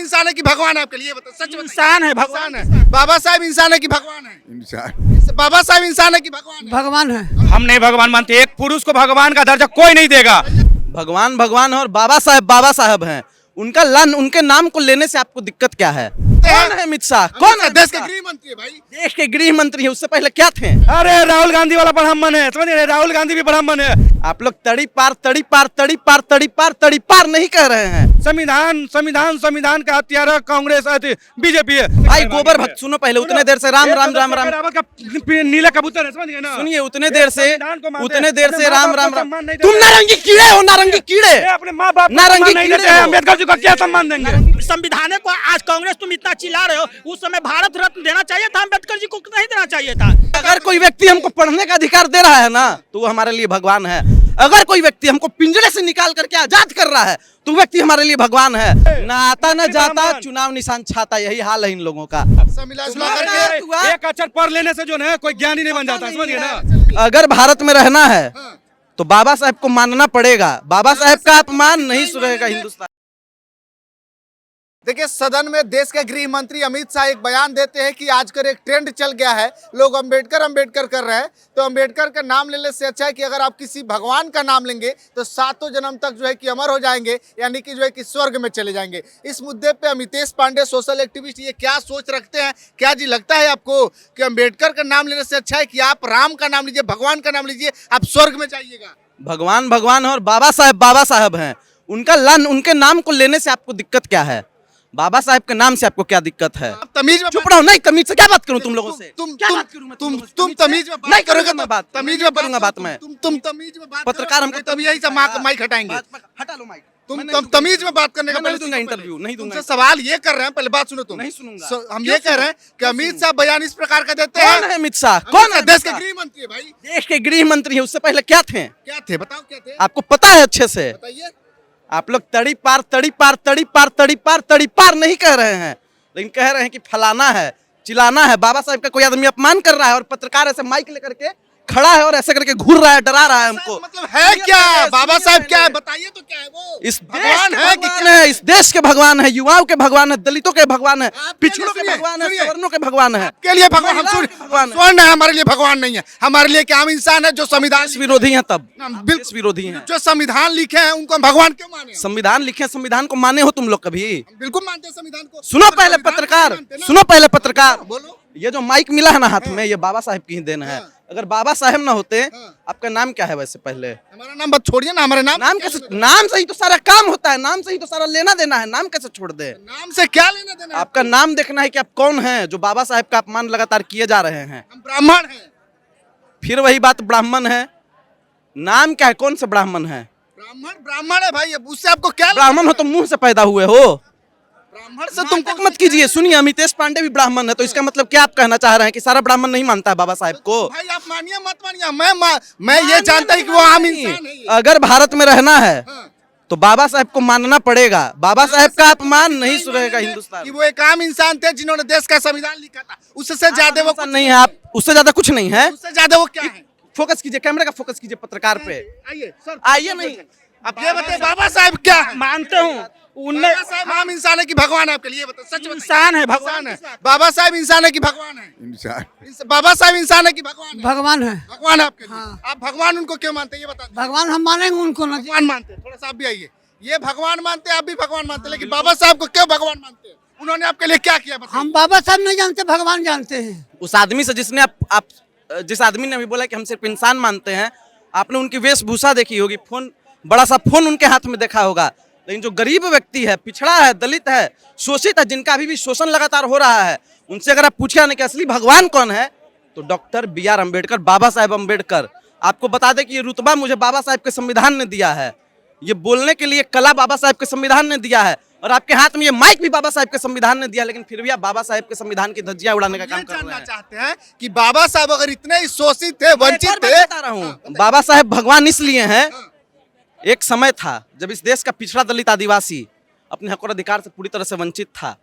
इंसान है कि भगवान है आपके लिए? बताओ, सच बताइए। इंसान है, भगवान इंसान है। बाबा साहब इंसान है कि भगवान है? इंसान बाबा साहब इंसान है कि भगवान है? भगवान है। हम नहीं भगवान मानते। एक पुरुष को भगवान का दर्जा कोई नहीं देगा। भगवान भगवान है और बाबा साहब हैं। उनका उनके नाम को लेने से आपको दिक्कत क्या है? कौन है अमित शाह? कौन है देश के गृह मंत्री है भाई? देश के गृह मंत्री है, उससे पहले क्या थे? अरे राहुल गांधी वाला ब्राह्मण है, समझ रहे? राहुल गांधी भी ब्राह्मण है। आप लोग तड़ी पार नहीं कह रहे हैं। संविधान का हत्यारा कांग्रेस बीजेपी है। भाई गोबर भक्त सुनो पहले, उतने देर से राम राम राम राम रावत का नीला कबूतर है, समझ गए ना? सुनिए, उतने देर से अपने राम माँ राम बाप को राम। सम्मान नहीं तुम देते। नारंगी कीड़े हो, नारंगी कीड़े। ये अपने माँ बाप को नारंगी सम्मान नहीं कीड़े देते हैं। हो। अम्बेडकर जी को क्या सम्मान देंगे? संविधान को आज कांग्रेस तुम इतना चिल्ला रहे हो, उस समय भारत रत्न देना चाहिए था, अम्बेडकर जी को नहीं देना चाहिए था। अगर कोई व्यक्ति हमको पढ़ने का अधिकार दे रहा है ना, तो वो हमारे लिए भगवान है। अगर कोई व्यक्ति हमको पिंजरे से निकाल करके आजाद कर रहा है, तो व्यक्ति हमारे लिए भगवान है। ना आता न जाता, चुनाव निशान छाता, यही हाल है इन लोगों का। सब मिला जुला करके एक अक्षर पढ़ लेने से जो है कोई ज्ञानी नहीं बन जाता, समझ गए ना? अगर भारत में रहना है तो बाबा साहब को मानना पड़ेगा। बाबा साहब का अपमान नहीं सुनेगा हिंदुस्तान। देखिए, सदन में देश के गृह मंत्री अमित शाह एक बयान देते हैं कि आजकल एक ट्रेंड चल गया है, लोग अंबेडकर कर रहे हैं, तो अंबेडकर का नाम लेने से अच्छा है कि अगर आप किसी भगवान का नाम लेंगे तो सातों जन्म तक जो है कि अमर हो जाएंगे, यानी कि जो है कि स्वर्ग में चले जाएंगे। इस मुद्दे पे अमितेश पांडे सोशल एक्टिविस्ट ये क्या सोच रखते हैं? क्या जी लगता है आपको कि अंबेडकर का नाम लेने से अच्छा है कि आप राम का नाम लीजिए, भगवान का नाम लीजिए, आप स्वर्ग में जाइएगा? भगवान भगवान है और बाबा साहब हैं। उनके नाम को लेने से आपको दिक्कत क्या है? बाबा साहब के नाम से आपको क्या दिक्कत है? आप तमीज में चुप रहो। नहीं, तमीज से क्या बात करूं तुम लोगों से? तुम क्या बात करूं मैं तुम लोगों से? तुम तमीज में बात नहीं करोगे करूंगा मैं बात। तमीज में करूंगा बात मैं। तुम तमीज में बात पत्रकार हमको तब यही से माइक हटाएंगे। हटा लो माइक। तुम तमीज में बात करने का मैं नहीं पहले दूंगा सीखो। इंटरव्यू, नहीं दूंगा। तुमसे सवाल ये कर रहे हैं, पहले बात सुनो तुम। नहीं सुनूंगा। हम क्यों ये कह रहे हैं कि अमित शाह बयान इस प्रकार का देते हैं। कौन है अमित शाह? कौन है देश के अमित शाह? गृह मंत्री है भाई? देश के गृह मंत्री है, उससे पहले क्या थे? क्या थे? बताओ क्या थे? आपको पता है अच्छे से? बताइए। आप लोग तड़ी पार नहीं कह रहे हैं, लेकिन कह रहे हैं कि फलाना है, चिल्लाना है। बाबा साहब का कोई आदमी अपमान कर रहा है और पत्रकार ऐसे माइक लेकर के खड़ा है और ऐसे करके घूर रहा है, डरा रहा है हमको। मतलब है क्या? बाबा साहब क्या है? बताइए तो क्या है वो? इस भगवान है कि भगवान है, इस देश के भगवान है, युवाओं के भगवान है, दलितों के भगवान है, पिछड़ों के भगवान है, सवर्णों के भगवान है। के लिए भगवान? हम भगवान है। स्वर्ण है, हमारे लिए भगवान नहीं है। हमारे लिए क्या, हम इंसान है जो संविधान देश विरोधी हैं। तब बिल्कुल देश विरोधी हैं। जो संविधान लिखे हैं उनको हम भगवान क्यों माने? संविधान लिखे, संविधान को माने हो तुम लोग कभी? हम बिल्कुल मानते हैं संविधान को। सुनो पर पहले संविधान को पत्रकार, नहीं मानते ना। सुनो पहले पत्रकार। बोलो। ये जो माइक मिला है ना हाथ में, ये बाबा साहब की ही देन है। अगर बाबा साहब ना होते, आपका नाम क्या है वैसे? पहले हमारा नाम बस छोड़िए ना, हमारे नाम कैसे? नाम से ही तो सारा काम होता है, नाम से ही तो सारा लेना देना है। नाम कैसे छोड़ दे? नाम से क्या लेना देना है? आपका नाम देखना है कि आप कौन हैं, जो बाबा साहब का अपमान लगातार किए जा रहे हैं। हम ब्राह्मण हैं। फिर वही बात, ब्राह्मण है। नाम क्या है? कौन से ब्राह्मण है? ब्राह्मण है भाई, अब उससे आपको क्या? ब्राह्मण हो तो मुंह से पैदा हुए हो। ब्राह्मण से तुम मत कीजिए। सुनिए, अमितेश पांडे भी ब्राह्मण है, तो इसका मतलब क्या आप कहना चाह रहे हैं कि सारा ब्राह्मण नहीं मानता है बाबा साहब को? भाई आप मानिए मत मानिए, मैं ये जानता हूँ कि वो आम इंसान है। अगर भारत में रहना है तो बाबा साहब को मानना पड़ेगा। बाबा साहब का अपमान नहीं सुनेगा हिंदुस्तान। कि वो एक आम इंसान थे जिन्होंने देश का संविधान लिखा था, उससे ज्यादा वो कुछ नहीं है। आप उससे ज्यादा कुछ नहीं है। उससे ज्यादा वो क्या है? फोकस कीजिए, कैमरे का फोकस कीजिए पत्रकार पे। आइए सर, आइए नहीं। अब ये बताइए बाबा साहब क्या है? मानते हूँ उनने बाबा साहब आम इंसान है कि भगवान है आपके लिए? बताओ, सच बताइए। इंसान है, भगवान है। बाबा साहब इंसान है कि भगवान है? इंसान बाबा साहब इंसान है कि भगवान है? भगवान है। भगवान है आपके लिए। आप भगवान उनको क्यों मानते हैं ये बता दीजिए। भगवान हम मानेंगे उनको ना। भगवान मानते हैं, थोड़ा सा आप भी आइए। ये भगवान मानते हैं, आप भी भगवान मानते हैं, लेकिन बाबा साहब को क्यों भगवान मानते हैं? उन्होंने आपके लिए क्या किया बताइए? हम बाबा साहब नहीं जानते, भगवान जानते हैं। उस आदमी से जिसने आप जिस आदमी ने अभी बोला कि हम सिर्फ इंसान मानते हैं, आपने उनकी वेशभूषा देखी होगी, फोन, बड़ा सा फोन उनके हाथ में देखा होगा। लेकिन जो गरीब व्यक्ति है, पिछड़ा है, दलित है, शोषित है, जिनका अभी भी शोषण लगातार हो रहा है, उनसे अगर आप पूछे ना कि असली भगवान कौन है, तो डॉक्टर BR अम्बेडकर, बाबा साहेब अम्बेडकर। आपको बता दें कि ये रुतबा मुझे बाबा साहेब के संविधान ने दिया है, ये बोलने के लिए कला बाबा साहेब के संविधान ने दिया है, और आपके हाथ में ये माइक भी बाबा साहेब के संविधान ने दिया, लेकिन फिर भी आप बाबा साहेब के संविधान की धज्जियां उड़ाने का काम कर रहे हैं। चाहते हैं कि बाबा साहब अगर इतने ही शोषित थे, वंचित थे, बता रहा हूँ, बाबा साहेब भगवान इसलिए हैं। एक समय था जब इस देश का पिछड़ा दलित आदिवासी अपने हक और अधिकार से पूरी तरह से वंचित था।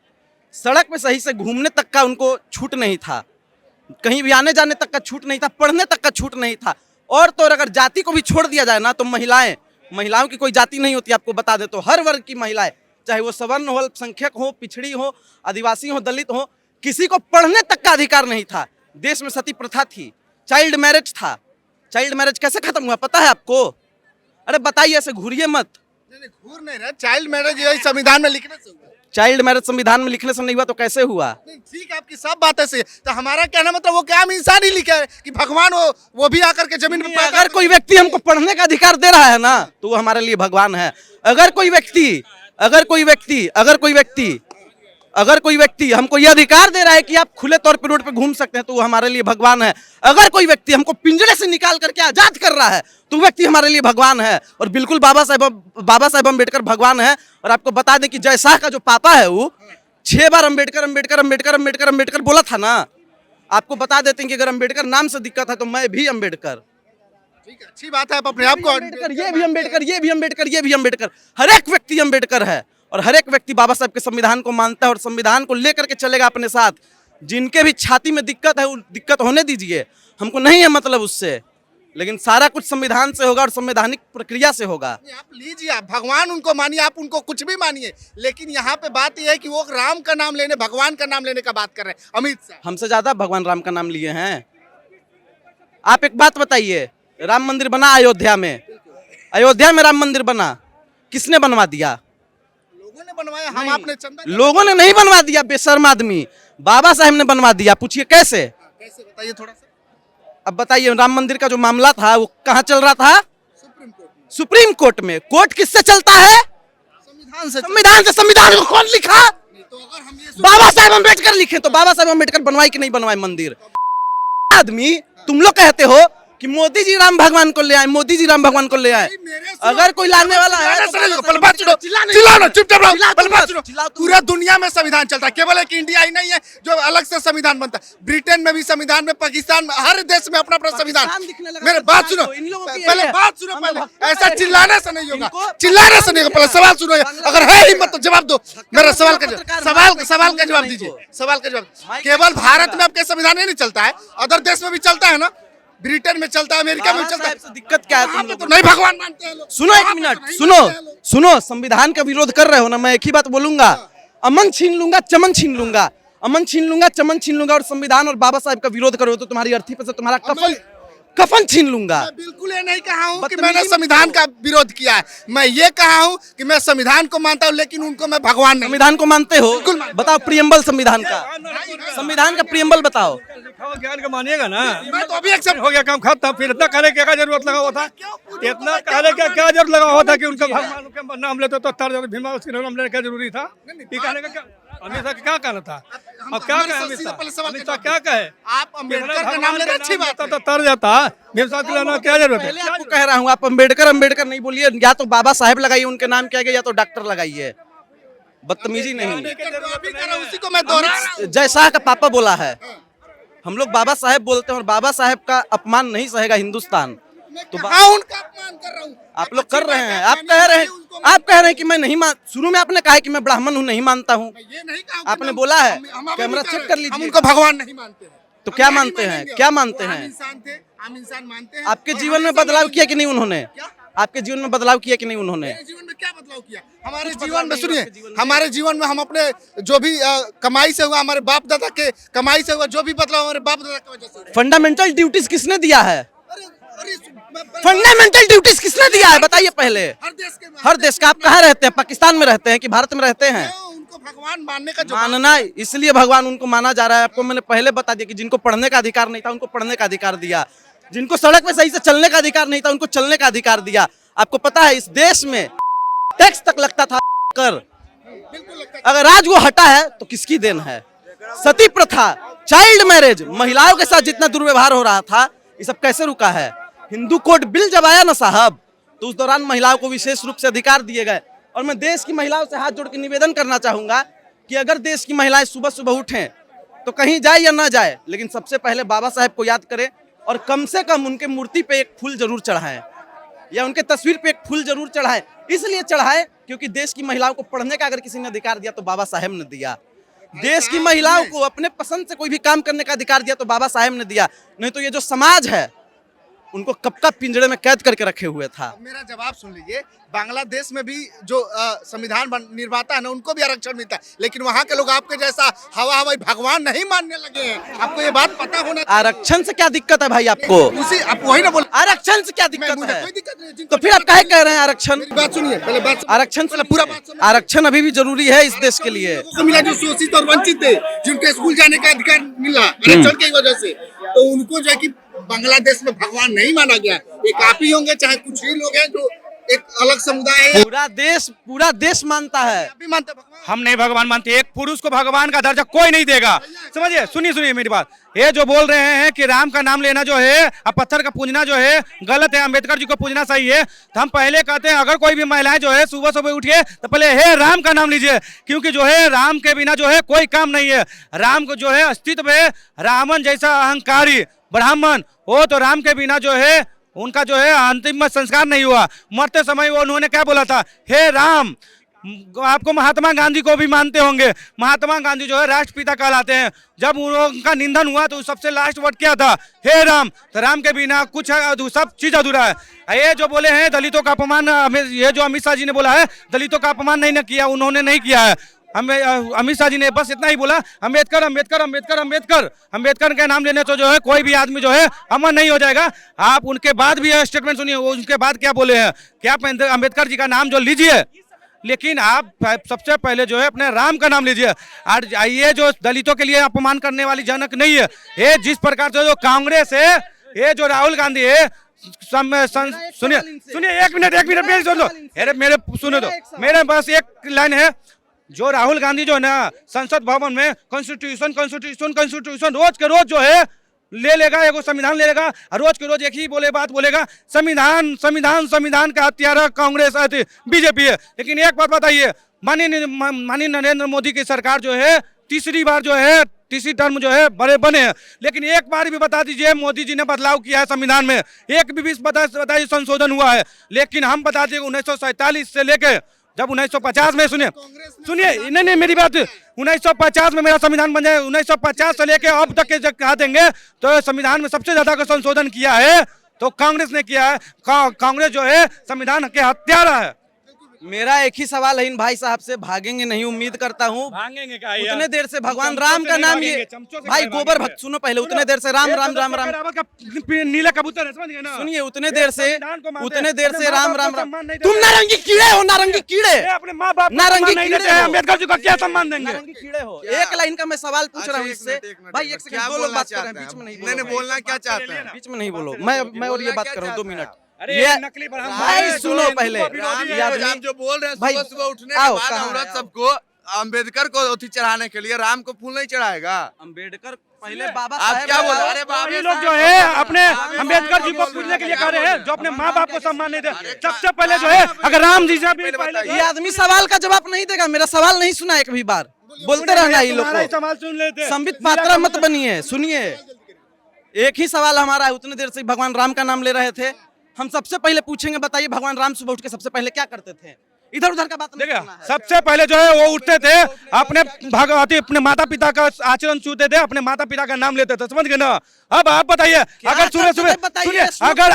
सड़क पे सही से घूमने तक का उनको छूट नहीं था, कहीं भी आने जाने तक का छूट नहीं था, पढ़ने तक का छूट नहीं था। और तो और अगर जाति को भी छोड़ दिया जाए ना, तो महिलाओं की कोई जाति नहीं होती। आपको बता दें तो हर वर्ग की महिलाएं चाहे वो सवर्ण हो, अल्पसंख्यक हो, पिछड़ी हो, आदिवासी हो, दलित हो, किसी को पढ़ने तक का अधिकार नहीं था। देश में सती प्रथा थी, चाइल्ड मैरिज था। चाइल्ड मैरिज कैसे खत्म हुआ पता है आपको? अरे बताइए, ऐसे घूरिए मत। नहीं, घूर नहीं रहा। चाइल्ड मैरिज यही संविधान में लिखने से हुआ। चाइल्ड मैरिज संविधान में लिखने से नहीं हुआ तो कैसे हुआ? नहीं, ठीक है, आपकी सब बातें सही है। तो हमारा कहना मतलब वो क्या हम इंसान ही लिखा है कि भगवान वो भी आकर के जमीन पे अगर कोई व्यक्ति हमको पढ़ने का अधिकार दे रहा है ना, तो वो हमारे लिए भगवान है। अगर कोई व्यक्ति हमको ये अधिकार दे रहा है कि आप खुले तौर पे रोड पे घूम सकते हैं, तो वो हमारे लिए भगवान है। अगर कोई व्यक्ति हमको पिंजरे से निकाल करके आजाद कर रहा है, तो व्यक्ति हमारे लिए भगवान है। और बिल्कुल बाबा साहेब अम्बेडकर भगवान है। और आपको बता दें कि जय शाह का जो पापा है वो 6 बार अम्बेडकर बोला था ना। आपको बता देते हैं कि अगर अम्बेडकर नाम से दिक्कत है तो मैं भी अम्बेडकर। ठीक है, अच्छी बात है, आप अपने आप को अम्बेडकर, ये भी अम्बेडकर, हर एक व्यक्ति अम्बेडकर है। और हर एक व्यक्ति बाबा साहब के संविधान को मानता है और संविधान को लेकर के चलेगा अपने साथ। जिनके भी छाती में दिक्कत है वो दिक्कत होने दीजिए, हमको नहीं है मतलब उससे, लेकिन सारा कुछ संविधान से होगा और संवैधानिक प्रक्रिया से होगा। आप लीजिए, आप भगवान उनको मानिए, आप उनको कुछ भी मानिए, लेकिन यहाँ पे बात यह है कि वो राम का नाम लेने, भगवान का नाम लेने का बात कर रहे हैं अमित शाह। हमसे ज्यादा भगवान राम का नाम लिए हैं। आप एक बात बताइए, राम मंदिर बना अयोध्या में राम मंदिर बना, किसने बनवा दिया? लोगों ने बनवाया, हम आपने चंदा। लोगों ने नहीं बनवा दिया, बेशर्म आदमी, बाबा साहेब ने बनवा दिया। पूछिए कैसे? कैसे बताइए थोड़ा सा। अब बताइए, राम मंदिर का जो मामला था वो कहाँ चल रहा था? सुप्रीम कोर्ट में। कोर्ट किससे चलता है? संविधान से। संविधान को कौन लिखा? तो अगर हम ये बाबा साहेब अम्बेडकर लिखे, तो बाबा साहेब अम्बेडकर बनवाए कि नहीं बनवाए मंदिर? आदमी तुम लोग कहते हो कि मोदी जी राम भगवान को ले आए, अगर कोई लाने वाला है पूरा दुनिया में संविधान चलता है, केवल एक इंडिया ही नहीं है जो अलग से संविधान बनता है। ब्रिटेन में भी संविधान में, पाकिस्तान में, हर देश में अपना अपना संविधान। मेरे बात सुनो, पहले बात सुनो, पहले ऐसा चिल्लाने से नहीं होगा, पहले सवाल सुनो। अगर है हिम्मत तो जवाब दो। मेरा सवाल का जवाब दीजिए, सवाल का जवाब। केवल भारत में आपके संविधान नहीं चलता है, अदर देश में भी चलता है ना। ब्रिटेन में चलता है, अमेरिका में चलता है। दिक्कत क्या है? तुम लोग तो नहीं भगवान मानते हैं लोग। सुनो एक मिनट, सुनो, संविधान का विरोध कर रहे हो ना, मैं एक ही बात बोलूंगा, अमन छीन लूंगा, चमन छीन लूंगा। और संविधान और बाबा साहब का विरोध करो तो तुम्हारी अर्थी पे से तुम्हारा कफन छीन लूंगा। मैं बिल्कुल ये नहीं कहा हूँ कि मैंने संविधान का विरोध किया है। मैं ये कहा हूँ कि मैं संविधान को मानता हूँ, लेकिन उनको मैं भगवान नहीं। संविधान को मानते हो? बताओ प्रियम्बल संविधान का प्रियम्बल बताओ। ज्ञान का मानिएगा ना। मैं तो अभी एक्सेप्ट हो गया, काम खत्म। फिर इतना कहने की क्या जरूरत लगा हुआ था? इतना कहने का क्या जरूरत लगा हुआ था कि उनका भगवान का नाम लेते तो तर जाते? भीमा उसके नाम लेने का जरूरी था? ये कहने का क्या अमित शाह क्या कहना था? अब क्या कहे अमित शाह क्या कहे? आप अम्बेडकर का नाम ले रहे, अच्छी बात है। तो तर जाता, भीम शाह के लाना क्या जरूरत है? पहले आपको कह रहा हूँ, आप अम्बेडकर नहीं बोलिए, या तो बाबा साहेब लगाइए उनके नाम क्या या तो डॉक्टर लगाइए। बदतमीजी नहीं। उसी को मैं दोहरा रहा हूँ। जय शाह का पापा बोला है, हम लोग बाबा साहेब बोलते हैं और बाबा साहेब का अपमान नहीं सहेगा हिंदुस्तान। तो उनका अपमान कर रहा हूँ। आप लोग कर रहे हैं, आप कह रहे हैं कि मैं नहीं मान। शुरू में आपने कहा कि मैं ब्राह्मण हूँ, नहीं मानता हूँ। ये नहीं कहा, आपने बोला है, कैमरा चेक कर लीजिए। हम उनको भगवान नहीं मानते हैं। तो क्या मानते हैं? क्या मानते हैं? हम इंसान मानते हैं। आपके जीवन में बदलाव किया कि नहीं उन्होंने? आपके जीवन में बदलाव किया कि नहीं उन्होंने? मेरे जीवन में क्या बदलाव किया? हमारे जीवन में सुनिए, हमारे जीवन में हम अपने जो भी कमाई से हुआ, हमारे बाप दादा के कमाई से हुआ, जो भी बदलाव हमारे बाप दादा की वजह से। फंडामेंटल ड्यूटीज किसने दिया है? फंडामेंटल ड्यूटीज किसने दिया है बताइए पहले? हर देश का। आप कहाँ रहते हैं? पाकिस्तान में रहते हैं कि भारत में रहते हैं? उनको भगवान मानने का जो मानना, इसलिए भगवान उनको माना जा रहा है। आपको मैंने पहले बता दिया कि जिनको पढ़ने का अधिकार नहीं था उनको पढ़ने का अधिकार दिया, जिनको सड़क पे सही से चलने का अधिकार नहीं था उनको चलने का अधिकार दिया। आपको पता है इस देश में टैक्स तक लगता था कर, अगर आज वो हटा है तो किसकी देन है? सती प्रथा, चाइल्ड मैरिज, महिलाओं के साथ जितना दुर्व्यवहार हो रहा था, ये सब कैसे रुका है? हिंदू कोड बिल जब आया ना साहब, तो उस दौरान महिलाओं को विशेष रूप से अधिकार दिए गए। और मैं देश की महिलाओं से हाथ जोड़ के निवेदन करना चाहूंगा कि अगर देश की महिलाएं सुबह सुबह उठें तो कहीं जाए या ना जाए, लेकिन सबसे पहले बाबा साहेब को याद करें और कम से कम उनके मूर्ति पे एक फूल जरूर चढ़ाएं या उनके तस्वीर पे एक फूल जरूर चढ़ाएं। इसलिए चढ़ाएं क्योंकि देश की महिलाओं को पढ़ने का अगर किसी ने अधिकार दिया तो बाबा साहेब ने दिया। देश की महिलाओं को अपने पसंद से कोई भी काम करने का अधिकार दिया तो बाबा साहेब ने दिया। नहीं तो ये जो समाज है उनको कब का पिंजड़े में कैद करके रखे हुए था। अब मेरा जवाब सुन लीजिए, बांग्लादेश में भी जो संविधान निर्माता है ना, उनको भी आरक्षण मिलता है, लेकिन वहाँ के लोग आपके जैसा हवा हवाई भगवान नहीं मानने लगे हैं। आपको ये बात पता होना चाहिए। आरक्षण से क्या दिक्कत है भाई आपको? उसी आप वही ना बोल, आरक्षण से क्या दिक्कत मुझे है? कोई दिक्कत नहीं है। तो फिर आप काहे कह रहे हैं आरक्षण? मेरी बात सुनिए, पहले बात सुनिए। आरक्षण से पूरा बात सुनिए। आरक्षण अभी भी जरूरी है इस देश के लिए। लोगों को मिला जो शोषित और वंचित थे, जिनको स्कूल जाने का अधिकार मिला आरक्षण की वजह से, तो उनको जो है कि बांग्लादेश में भगवान नहीं माना गया। एक आप ही होंगे, चाहे कुछ ही लोग हैं जो एक अलग समुदाय है। पूरा देश मानता है। आप भी मानते हैं भगवान? हम नहीं भगवान मानते। एक पुरुष को भगवान का दर्जा कोई नहीं देगा, समझिए। सुनिए मेरी बात। ये जो बोल रहे हैं कि राम का नाम लेना जो है और पत्थर का पूजना जो है गलत है, अंबेडकर जी को पूजना सही है, तो हम पहले कहते हैं अगर कोई भी महिलाएं जो है सुबह सुबह उठिए तो पहले हे राम का नाम लीजिए, क्योंकि जो है राम के बिना जो है कोई काम नहीं है। राम को जो है अस्तित्व है, रावण जैसा अहंकारी ब्राह्मण, वो तो राम के बिना जो है उनका जो है अंतिम संस्कार नहीं हुआ। मरते समय वो उन्होंने क्या बोला था? हे राम। आपको महात्मा गांधी को भी मानते होंगे। महात्मा गांधी जो है राष्ट्रपिता कहलाते हैं। जब उनका निंदन हुआ तो सबसे लास्ट वर्ड क्या था? हे राम। तो राम के बिना कुछ सब चीज अधूरा है। ये जो बोले हैं दलितों का अपमान, ये जो अमित शाह जी ने बोला है दलितों का अपमान नहीं किया, उन्होंने नहीं किया है। अमित शाह जी ने बस इतना ही बोला, अंबेडकर अंबेडकर अंबेडकर अंबेडकर। अंबेडकर के नाम लेने तो जो है कोई भी आदमी जो है अमर नहीं हो जाएगा। आप उनके बाद भी स्टेटमेंट सुनिए, वो उनके बाद क्या बोले हैं कि आप अंबेडकर जी का नाम जो लीजिए, लेकिन आप सबसे पहले जो है अपने राम का नाम लीजिए। और ये जो दलितों के लिए अपमान करने वाली जनक नहीं है। ये जिस प्रकार से जो कांग्रेस है, ये जो राहुल गांधी है, सुनिए एक मिनट मेरी सुन लो, मेरे सुनो तो, मेरे पास एक लाइन है। जो राहुल गांधी जो है ना संसद भवन में कॉन्स्टिट्यूशन रोज के रोज जो है ले लेगा, एगो संविधान ले लेगा, रोज के रोज एक ही बात बोलेगा, संविधान का हत्यारा कांग्रेस बीजेपी है। लेकिन एक बात बताइए, माननीय नरेंद्र मोदी की सरकार जो है तीसरी टर्म जो है बड़े बने हैं, लेकिन एक बार भी बता दीजिए मोदी जी ने बदलाव किया है संविधान में? एक भी बताइए संशोधन हुआ है? लेकिन हम बता दें 1947 से लेके जब 1950 में सुनिए नहीं मेरी बात, 1950 में मेरा संविधान बन जाए, 1950 से लेके अब तक के जब कहा देंगे तो संविधान में सबसे ज्यादा का संशोधन किया है तो कांग्रेस ने किया है। कांग्रेस जो है संविधान के हत्यारा है। मेरा एक ही सवाल है इन भाई साहब से, भागेंगे नहीं उम्मीद करता हूँ। भागेंगे क्या? उतने देर से भगवान राम का नाम ये भाई गोबर भक्त, सुनो पहले, उतने देर से राम राम राम राम नीला कबूतर है, समझ गए ना? सुनिए, उतने देर से राम राम राम। तुम नारंगी कीड़े हो, नारंगी कीड़े, अपने माँ बाप नारंगी कीड़े हो। अम्बेडकर जी का क्या सम्मान देंगे? नारंगी कीड़े हो। एक लाइन का मैं सवाल पूछ रहा हूँ इससे भाई, एक सेकंड, दो लोग बात कर रहे हैं, बीच में नहीं बोलो। बोलना क्या चाहते हैं? बीच में नहीं बोलो, मैं और ये बात कर रहा हूँ 2 मिनट। अरे ये नकली ब्राह्मण भाई सुनो पहले, आप जो बोल रहे हैं भाई, सुबह सुबह उठने के आओ, बाद कहाँ औरत आओ। सबको अंबेडकर को अथी चढ़ाने के लिए राम को फूल नहीं चढ़ाएगा। अंबेडकर पहले बाबा आप साहेब क्या बोल रहे अरे हैं? बाबा ये लोग जो है अपने अंबेडकर जी को पूजने के लिए कह रहे हैं, जो अपने माँ बाप को सम्मान नहीं दे। सबसे पहले जो है अगर राम जी से भी पहले ये आदमी सवाल का जवाब नहीं देगा। मेरा सवाल नहीं सुना एक भी बार, बोलते रहना ये लोग को। सवाल सुन लेते। संबित पात्रा मत बनिए, सुनिए। एक ही सवाल हमारा है, उतने देर से भगवान राम का नाम ले रहे थे। हम सबसे पहले पूछेंगे, बताइए भगवान राम सुबह उठ के सबसे पहले क्या करते थे? इधर उधर का बात नहीं देखिए, करना है। सबसे पहले जो है वो उठते थे, अपने माता पिता का आचरण छूते थे, अपने माता पिता का नाम लेते थे, समझ गए ना? अब आप बताइए, अगर सुबह सुनिए, अगर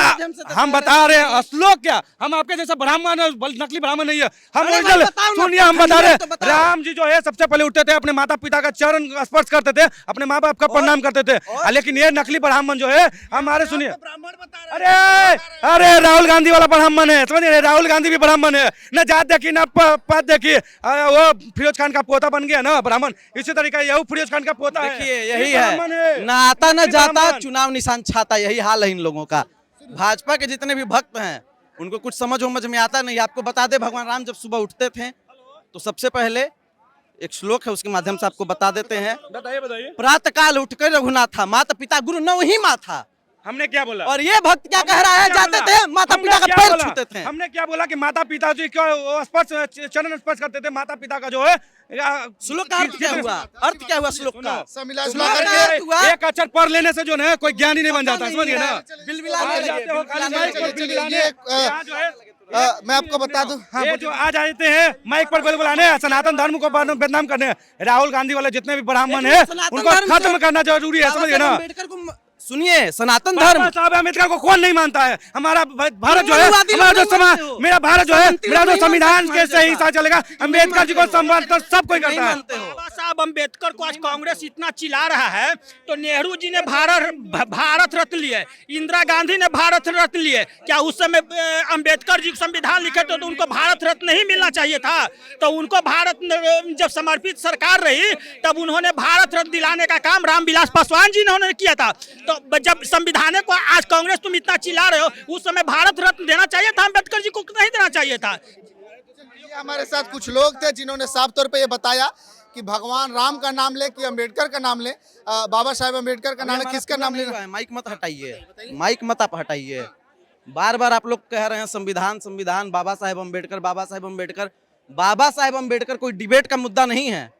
हम बता रहे हैं श्लोक क्या, हम आपके जैसा ब्राह्मण नकली ब्राह्मण नहीं है, हम ओरिजिनल सुनिए, हम बता रहे हैं राम जी जो है सबसे पहले उठते थे, अपने माता पिता का चरण स्पर्श करते थे, अपने माँ बाप का प्रणाम करते थे। लेकिन ये नकली ब्राह्मण जो है हमारे, सुनिए, अरे राहुल गांधी वाला ब्राह्मण है, समझिए, राहुल गांधी भी ब्राह्मण है, न जात देखी न पद देखी, वो फिरोज खान का पोता बन गया ना ब्राह्मण। इसी तरीका यही फिरोज खान का पोता है। देखिए यही है, ना आता न जाता, चुनाव निशान छाता, यही हाल है इन लोगों का। भाजपा के जितने भी भक्त हैं उनको कुछ समझ में आता नहीं। आपको बता दे, भगवान राम जब सुबह उठते थे तो सबसे पहले एक श्लोक है, उसके माध्यम से आपको बता देते हैं। बताइए। प्रातः काल उठकर रघुनाथा, माता पिता गुरु नौ ही माथा। हमने क्या बोला? और ये भक्त क्या कह रहा है? जाते थे माता पिता का पैर छूते थे। हमने क्या बोला कि माता पिता जी को स्पर्श, चरण स्पर्श करते थे, माता पिता का जो है श्लोक का अर्थ क्या हुआ? अर्थ क्या हुआ श्लोक का? एक अक्षर पढ़ लेने से जो है कोई ज्ञानी नहीं बन जाता, समझिए ना? मैं आपको बता दूं, ये जो आ जाते हैं माइक पर बुलाने, सनातन धर्म को बदनाम करने, राहुल गांधी वाले जितने भी ब्राह्मण है उनको खत्म करना जरूरी है, समझिए ना? सुनिए, सनातन धर्म, बाबा साहब अम्बेडकर को कौन नहीं मानता है? हमारा भारत जो है, मनुवादी हमारा जो लोग नहीं मानते हो। मेरा भारत जो है, मेरा जो नहीं संविधान मानते के सही साथ चलेगा। अम्बेडकर जी को सम्मान तो सब कोई नहीं करता है। मानते हो। बाबा साहब अम्बेडकर को आज कांग्रेस इतना चिल्ला रहा है, तो नेहरू जी ने भारत रत्न लिए, इंदिरा गांधी ने भारत रत्न लिए। क्या उस समय अम्बेडकर जी संविधान लिखे तो उनको भारत रत्न नहीं मिलना चाहिए था? तो उनको भारत जब समर्पित सरकार रही तब उन्होंने भारत रत्न दिलाने का काम रामविलास पासवान जी ने किया था। तो जब संविधान को आज कांग्रेस तुम इतना चिल्ला रहे हो, उस समय भारत रत्न देना चाहिए था, अम्बेडकर जी को नहीं देना चाहिए था। ये हमारे साथ कुछ लोग थे जिन्होंने साफ तौर पे ये बताया कि भगवान राम का नाम ले कि अम्बेडकर का नाम ले, बाबा साहेब अम्बेडकर का नाम ले, किसका नाम लेना? माइक मत हटाइए, माइक मत आप हटाइए। बार बार आप लोग कह रहे हैं संविधान संविधान, बाबा साहेब अम्बेडकर, बाबा साहेब अम्बेडकर। बाबा साहेब अम्बेडकर कोई डिबेट का मुद्दा नहीं है।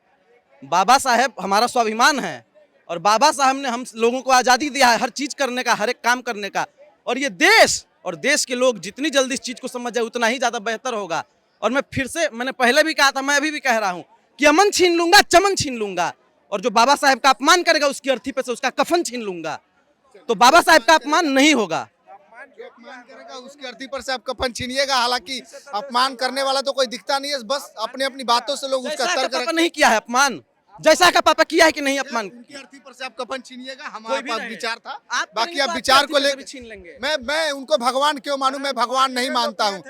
बाबा साहेब हमारा स्वाभिमान है और बाबा साहब ने हम लोगों को आज़ादी दिया है हर चीज़ करने का, हर एक काम करने का। और ये देश और देश के लोग जितनी जल्दी इस चीज़ को समझ जाए उतना ही ज़्यादा बेहतर होगा। और मैं फिर से, मैंने पहले भी कहा था, मैं अभी भी कह रहा हूँ कि अमन छीन लूंगा, चमन छीन लूंगा, और जो बाबा साहेब का अपमान करेगा उसकी अर्थी पे से उसका कफन छीन लूंगा। तो बाबा साहेब का अपमान नहीं होगा। जो अपमान करेगा उसकी अर्थी पर से आप कफन छीनिएगा। हालांकि अपमान करने वाला तो कोई दिखता नहीं है, बस अपनी अपनी बातों से लोग उसका जैसा तर्क का पापा रखते नहीं किया है अपमान, जैसा का पापा किया है कि नहीं अपमान? उनकी अर्थी पर से आप कफन छीनिएगा। कोई हमारे भी पास नहीं। विचार था, आप बाकी करेंगे आप तो विचार आपकी को अर्थी पे भी लेकर छीन लेंगे। मैं उनको भगवान क्यों मानूं? मैं भगवान नहीं मानता हूँ।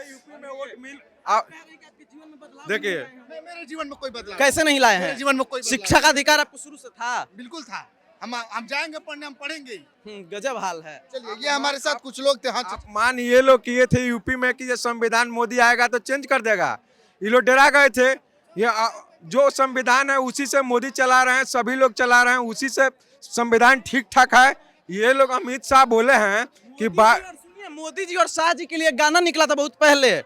देखिए, मेरे जीवन में कोई बदलाव कैसे नहीं लाए मेरे हैं? जीवन में कोई बदलाव शिक्षा का अधिकार आपको शुरू से था। बिल्कुल था। हम जाएंगे पढ़ने, हम पढ़ेंगे ही। गजब हाल है। चलिए, ये हमारे साथ कुछ लोग थे। हाँ आप मान ये लोग किए थे यूपी में कि ये संविधान मोदी आएगा तो चेंज कर देगा। ये लोग डरा गए थे। ये जो संविधान है उसी से मोदी चला रहे हैं, सभी लोग चला रहे हैं, उसी से संविधान ठीक ठाक है। ये लोग अमित शाह बोले हैं कि सुनिए, मोदी जी और शाह जी के लिए गाना निकला था बहुत पहले,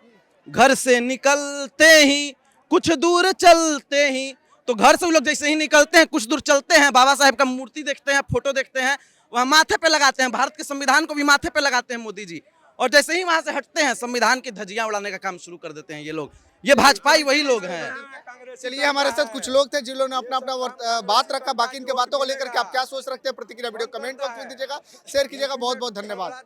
घर से निकलते ही कुछ दूर चलते ही। तो घर से वो लोग जैसे ही निकलते हैं कुछ दूर चलते हैं, बाबा साहेब का मूर्ति देखते हैं, फोटो देखते हैं, वहाँ माथे पे लगाते हैं, भारत के संविधान को भी माथे पे लगाते हैं मोदी जी। और जैसे ही वहाँ से हटते हैं संविधान की धज्जियां उड़ाने का काम शुरू कर देते हैं ये लोग। ये भाजपाई वही लोग हैं। चलिए, हमारे साथ कुछ लोग थे जिन्होंने अपना अपना बात रखा। बाकी इनके बातों को लेकर के आप क्या सोच रखते हैं? प्रतिक्रिया वीडियो कमेंट बॉक्स में दीजिएगा, शेयर कीजिएगा। बहुत बहुत धन्यवाद।